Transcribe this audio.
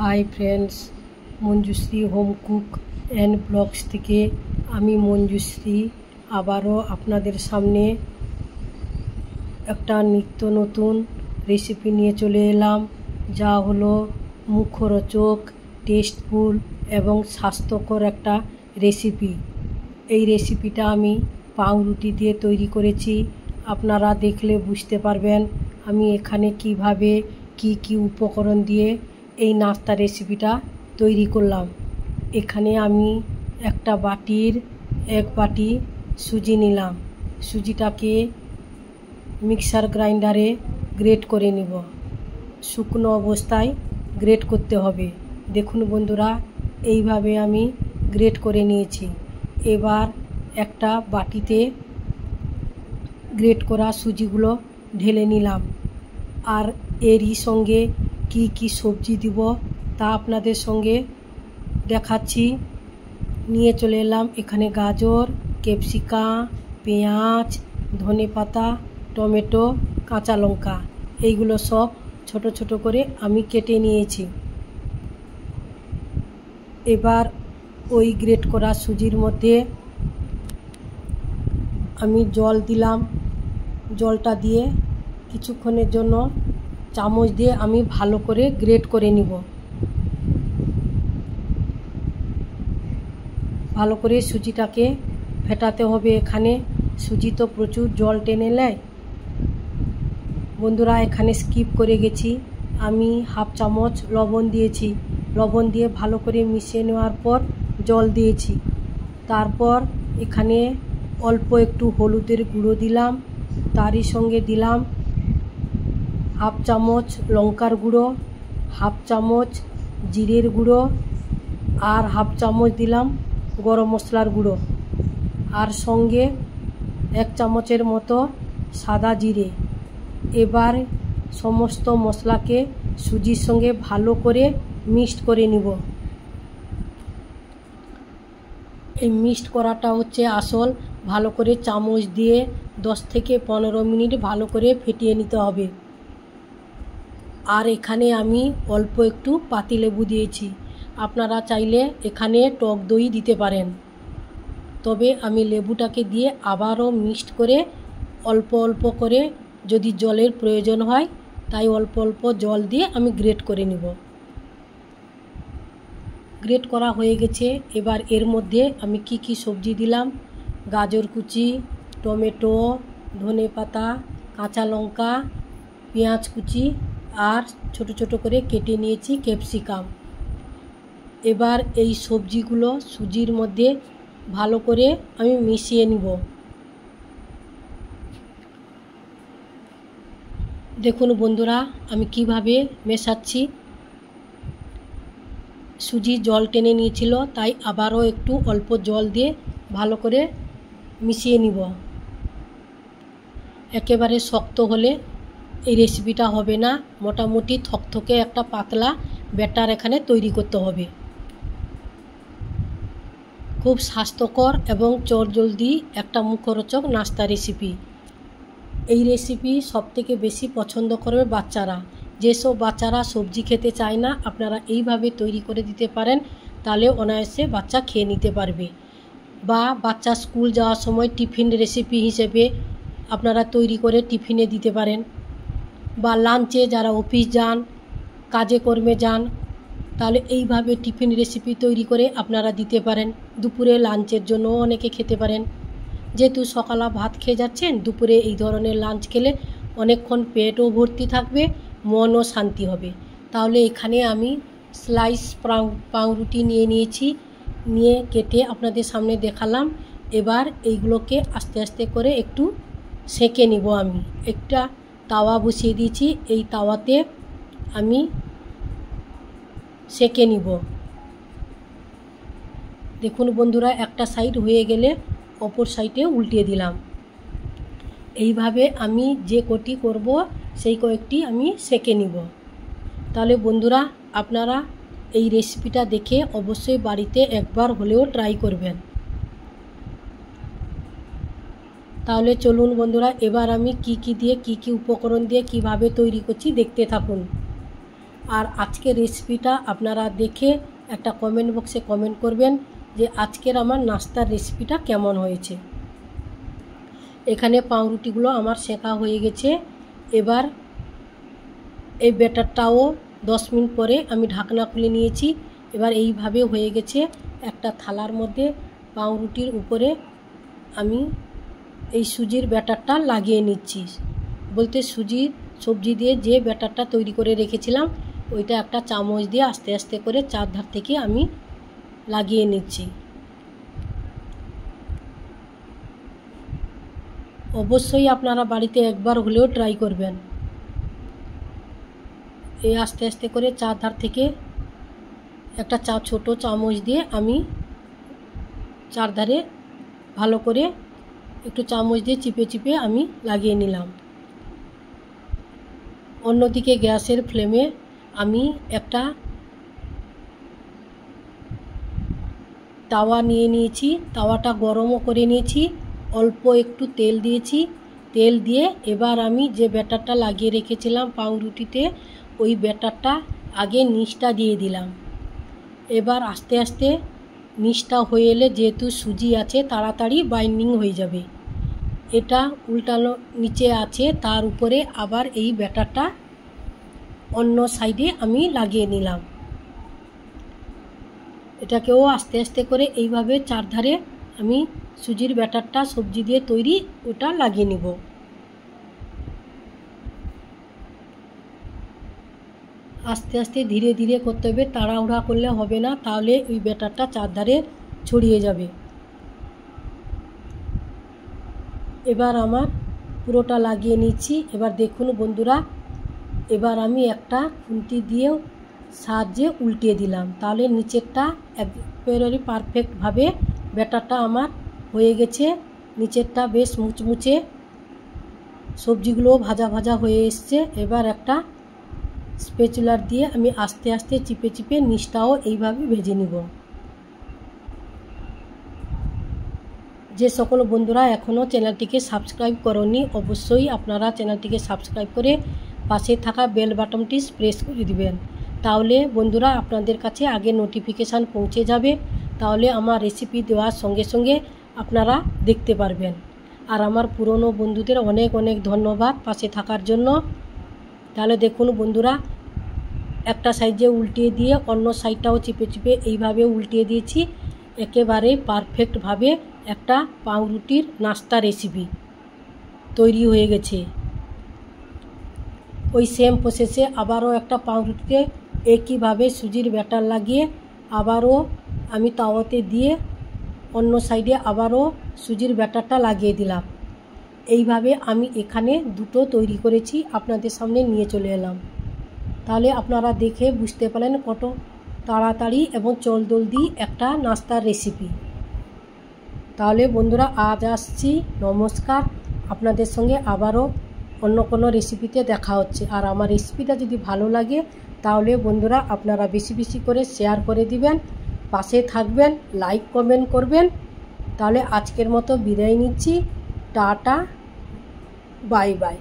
High friends, Manjushree home cook and blogs থেকে আমি মঞ্জুশ্রী আবারও আপনাদের সামনে একটা নিত্য নতুন রেসিপি নিয়ে চলে এলাম, যা হলো মুখরোচক, টেস্টফুল এবং স্বাস্থ্যকর একটা রেসিপি। এই রেসিপিটা আমি পাউরুটি দিয়ে তৈরি করেছি। আপনারা দেখলে বুঝতে পারবেন আমি এখানে কিভাবে কি উপকরণ দিয়ে এই নাস্তা রেসিপিটা তৈরি করলাম। এখানে আমি একটা বাটির 1 বাটি সুজি নিলাম। সুজিটাকে মিক্সার গ্রাইন্ডারে গ্রেট করে নিব। শুকনো অবস্থায় গ্রেট করতে হবে। দেখুন বন্ধুরা, এইভাবে আমি গ্রেট করে নিয়েছি। এবার একটা বাটিতে গ্রেট করা সুজিগুলো ঢেলে নিলাম। আর এরই সঙ্গে কি সবজি দিব তা আপনাদের সঙ্গে দেখাচ্ছি। নিয়ে চলে এলাম এখানে গাজর, ক্যাপসিকাম, পেঁয়াজ, ধনেপাতা, টমেটো, কাঁচা লঙ্কা। এইগুলো সব ছোট ছোট করে আমি কেটে নিয়েছি। এবার ওই গ্রেট করা সুজির মধ্যে আমি জল দিলাম। জলটা দিয়ে কিছুক্ষণের জন্য চামচ দিয়ে আমি ভালো করে গ্রেট করে নিব। ভালো করে সুজিটাকে ফেটাতে হবে। এখানে সুজি তো প্রচুর জল টেনে নেয়। বন্ধুরা, এখানে স্কিপ করে গেছি, আমি হাফ চামচ লবণ দিয়েছি। লবণ দিয়ে ভালো করে মিশিয়ে নেওয়ার পর জল দিয়েছি। তারপর এখানে অল্প একটু হলুদের গুঁড়ো দিলাম। তারই সঙ্গে দিলাম হাফ চামচ লঙ্কার গুঁড়ো, হাফ চামচ জিরের গুঁড়ো, আর হাফ চামচ দিলাম গরম মশলার গুঁড়ো, আর সঙ্গে 1 চামচের মতো সাদা জিরে। এবার সমস্ত মশলাকে সুজির সঙ্গে ভালো করে মিক্সড করে নিব। এই মিক্সড করাটা হচ্ছে আসল। ভালো করে চামচ দিয়ে 10 থেকে 15 মিনিট ভালো করে ফেটিয়ে নিতে হবে। আর এখানে আমি অল্প একটু পাতিলেবু দিয়েছি। আপনারা চাইলে এখানে টক দই দিতে পারেন। তবে আমি লেবুটাকে দিয়ে আবারও মিক্সড করে অল্প অল্প করে, যদি জলের প্রয়োজন হয় তাই অল্প অল্প জল দিয়ে আমি গ্রেট করে নিব। গ্রেট করা হয়ে গেছে। এবার এর মধ্যে আমি কি সবজি দিলাম: গাজর কুচি, টমেটো, ধনেপাতা, কাঁচা লঙ্কা, পেঁয়াজ কুচি, আর ছোট ছোট করে কেটে নিয়েছি ক্যাপসিকাম। এবার এই সবজিগুলো সুজির মধ্যে ভালো করে আমি মিশিয়ে নিব। দেখুন বন্ধুরা, আমি কিভাবে মেশাচ্ছি। সুজি জল টেনে নিয়েছিল, তাই আবারও একটু অল্প জল দিয়ে ভালো করে মিশিয়ে নিব। একেবারে শক্ত হলে এই রেসিপিটা হবে না। মোটামুটি থকথকে একটা পাতলা ব্যাটার এখানে তৈরি করতে হবে। খুব স্বাস্থ্যকর এবং চটজলদি একটা মুখরোচক নাস্তা রেসিপি। এই রেসিপি সবথেকে বেশি পছন্দ করবে বাচ্চারা। যেসব বাচ্চারা সবজি খেতে চায় না, আপনারা এইভাবে তৈরি করে দিতে পারেন, তাহলে অনায়াসে বাচ্চা খেয়ে নিতে পারবে। বা বাচ্চা স্কুল যাওয়ার সময় টিফিন রেসিপি হিসেবে আপনারা তৈরি করে টিফিনে দিতে পারেন। বা লাঞ্চে যারা অফিস যান, কাজে কর্মে যান, তাহলে এইভাবে টিফিন রেসিপি তৈরি করে আপনারা দিতে পারেন। দুপুরে লাঞ্চের জন্য অনেকে খেতে পারেন। যেহেতু সকালে ভাত খেয়ে যাচ্ছেন, দুপুরে এই ধরনের লাঞ্চ খেলে অনেকক্ষণ পেটও ভর্তি থাকবে, মনও শান্তি হবে। তাহলে এখানে আমি স্লাইস পাউরুটি নিয়ে নিয়েছি। নিয়ে কেটে আপনাদের সামনে দেখালাম। এবার এইগুলোকে আস্তে আস্তে করে একটু সেঁকে নিব। আমি একটা তাওয়া বসিয়ে দিয়েছি। এই তাওয়াতে আমি সেঁকে নিব। দেখুন বন্ধুরা, একটা সাইড হয়ে গেলে অপর সাইডে উল্টিয়ে দিলাম। এইভাবে আমি যে কটি করব সেই কয়েকটি আমি সেঁকে নিব। তাহলে বন্ধুরা, আপনারা এই রেসিপিটা দেখে অবশ্যই বাড়িতে একবার হলেও ট্রাই করবেন। তাহলে চলুন বন্ধুরা, এবার আমি কি দিয়ে কি উপকরণ দিয়ে কিভাবে তৈরি করছি দেখতে থাকুন। আর আজকের রেসিপিটা আপনারা দেখে একটা কমেন্ট বক্সে কমেন্ট করবেন যে আজকের আমার নাস্তার রেসিপিটা কেমন হয়েছে। এখানে পাউরুটিগুলো আমার সেঁকা হয়ে গেছে। এবার এই ব্যাটারটাও 10 মিনিট পরে আমি ঢাকনা খুলে নিয়েছি। এবার এইভাবে হয়ে গেছে। একটা থালার মধ্যে পাউরুটির উপরে আমি এই সুজির ব্যাটারটা লাগিয়ে নিচ্ছি। বলতে সুজির সবজি দিয়ে যে ব্যাটারটা তৈরি করে রেখেছিলাম ওইটা একটা চামচ দিয়ে আস্তে আস্তে করে চারধার থেকে আমি লাগিয়ে নিচ্ছি। অবশ্যই আপনারা বাড়িতে একবার হলেও ট্রাই করবেন। এই আস্তে আস্তে করে চারধার থেকে একটা ছোট চামচ দিয়ে আমি চারধারে ভালো করে একটু চামচ দিয়ে চিপে চিপে আমি লাগিয়ে নিলাম। অন্যদিকে গ্যাসের ফ্লেমে আমি একটা তাওয়া নিয়ে নিয়েছি। তাওয়াটা গরমও করে নিয়েছি। অল্প একটু তেল দিয়েছি। তেল দিয়ে এবার আমি যে ব্যাটারটা লাগিয়ে রেখেছিলাম পাউরুটিতে ওই ব্যাটারটা আগে নিচটা দিয়ে দিলাম। এবার আস্তে আস্তে নিচটা হয়ে এলে যেহেতু সুজি আছে তাড়াতাড়ি বাইন্ডিং হয়ে যাবে। এটা উল্টানো নিচে আছে, তার উপরে আবার এই ব্যাটারটা অন্য সাইডে আমি লাগিয়ে নিলাম। এটাকেও আস্তে আস্তে করে এইভাবে চারধারে আমি সুজির ব্যাটারটা সবজি দিয়ে তৈরি ওটা লাগিয়ে নিব। আস্তে আস্তে ধীরে ধীরে করতে হবে, তাড়াহুড়া করলে হবে না, তাহলে ওই ব্যাটারটা চারধারে ছড়িয়ে যাবে। এবার আমার পুরোটা লাগিয়ে নিচ্ছি। এবার দেখুন বন্ধুরা, এবার আমি একটা খুন্তি দিয়ে সাহায্যে উল্টিয়ে দিলাম, তাহলে নিচেরটা একেবারে পারফেক্টভাবে ব্যাটারটা আমার হয়ে গেছে। নিচেরটা বেশ মুচমুচে, সবজিগুলোও ভাজা ভাজা হয়ে এসছে। এবার একটা স্প্যাচুলার দিয়ে আমি আস্তে আস্তে চিপে চিপে নিচটাও এইভাবে ভেজে নিব। যে সকল বন্ধুরা এখনও চ্যানেলটিকে সাবস্ক্রাইব করনি অবশ্যই আপনারা চ্যানেলটিকে সাবস্ক্রাইব করে পাশে থাকা বেল বাটনটি প্রেস করে দিবেন। তাহলে বন্ধুরা আপনাদের কাছে আগে নোটিফিকেশান পৌঁছে যাবে। তাহলে আমার রেসিপি দেওয়ার সঙ্গে সঙ্গে আপনারা দেখতে পারবেন। আর আমার পুরনো বন্ধুদের অনেক অনেক ধন্যবাদ পাশে থাকার জন্য। তাহলে দেখুন বন্ধুরা, একটা সাইডে উল্টিয়ে দিয়ে অন্য সাইডটাও চিপে চিপে এইভাবে উল্টিয়ে দিয়েছি। একেবারে পারফেক্টভাবে একটা পাউরুটির নাস্তা রেসিপি তৈরি হয়ে গেছে। ওই সেম প্রসেসে আবারও একটা পাউরুটিতে একইভাবে সুজির ব্যাটার লাগিয়ে আবারও আমি তাওয়াতে দিয়ে অন্য সাইডে আবারও সুজির ব্যাটারটা লাগিয়ে দিলাম। এইভাবে আমি এখানে দুটো তৈরি করেছি, আপনাদের সামনে নিয়ে চলে এলাম। তাহলে আপনারা দেখে বুঝতে পারলেন কত তাড়াতাড়ি এবং জলদি একটা নাস্তার রেসিপি। তাহলে বন্ধুরা আজ আসছি, নমস্কার। আপনাদের সঙ্গে আবারও অন্য কোনো রেসিপিতে দেখা হচ্ছে। আর আমার রেসিপিটা যদি ভালো লাগে তাহলে বন্ধুরা আপনারা বেশি বেশি করে শেয়ার করে দিবেন, পাশে থাকবেন, লাইক কমেন্ট করবেন। তাহলে আজকের মতো বিদায় নিচ্ছি। Tata, bye bye.